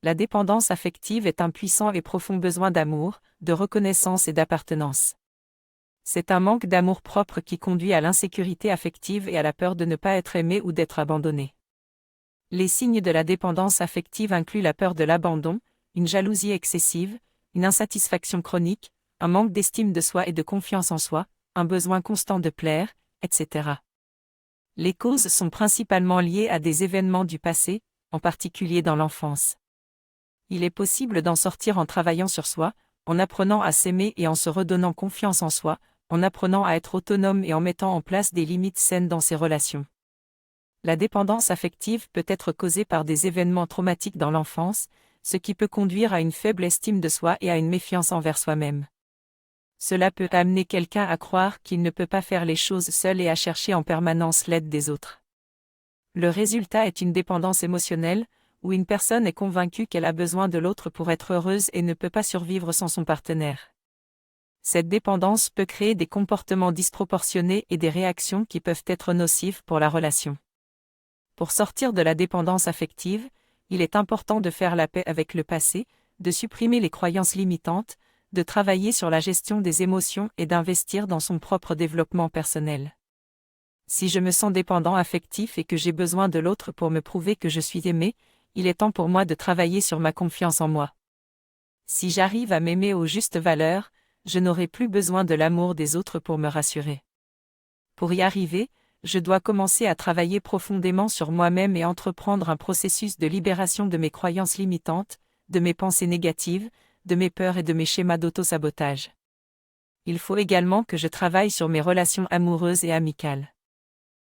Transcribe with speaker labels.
Speaker 1: La dépendance affective est un puissant et profond besoin d'amour, de reconnaissance et d'appartenance. C'est un manque d'amour-propre qui conduit à l'insécurité affective et à la peur de ne pas être aimé ou d'être abandonné. Les signes de la dépendance affective incluent la peur de l'abandon, une jalousie excessive, une insatisfaction chronique, un manque d'estime de soi et de confiance en soi, un besoin constant de plaire, etc. Les causes sont principalement liées à des événements du passé, en particulier dans l'enfance. Il est possible d'en sortir en travaillant sur soi, en apprenant à s'aimer et en se redonnant confiance en soi, en apprenant à être autonome et en mettant en place des limites saines dans ses relations. La dépendance affective peut être causée par des événements traumatiques dans l'enfance, ce qui peut conduire à une faible estime de soi et à une méfiance envers soi-même. Cela peut amener quelqu'un à croire qu'il ne peut pas faire les choses seul et à chercher en permanence l'aide des autres. Le résultat est une dépendance émotionnelle, où une personne est convaincue qu'elle a besoin de l'autre pour être heureuse et ne peut pas survivre sans son partenaire. Cette dépendance peut créer des comportements disproportionnés et des réactions qui peuvent être nocives pour la relation. Pour sortir de la dépendance affective, il est important de faire la paix avec le passé, de supprimer les croyances limitantes, de travailler sur la gestion des émotions et d'investir dans son propre développement personnel. Si je me sens dépendant affectif et que j'ai besoin de l'autre pour me prouver que je suis aimé, il est temps pour moi de travailler sur ma confiance en moi. Si j'arrive à m'aimer aux justes valeurs, je n'aurai plus besoin de l'amour des autres pour me rassurer. Pour y arriver, je dois commencer à travailler profondément sur moi-même et entreprendre un processus de libération de mes croyances limitantes, de mes pensées négatives, de mes peurs et de mes schémas d'auto-sabotage. Il faut également que je travaille sur mes relations amoureuses et amicales.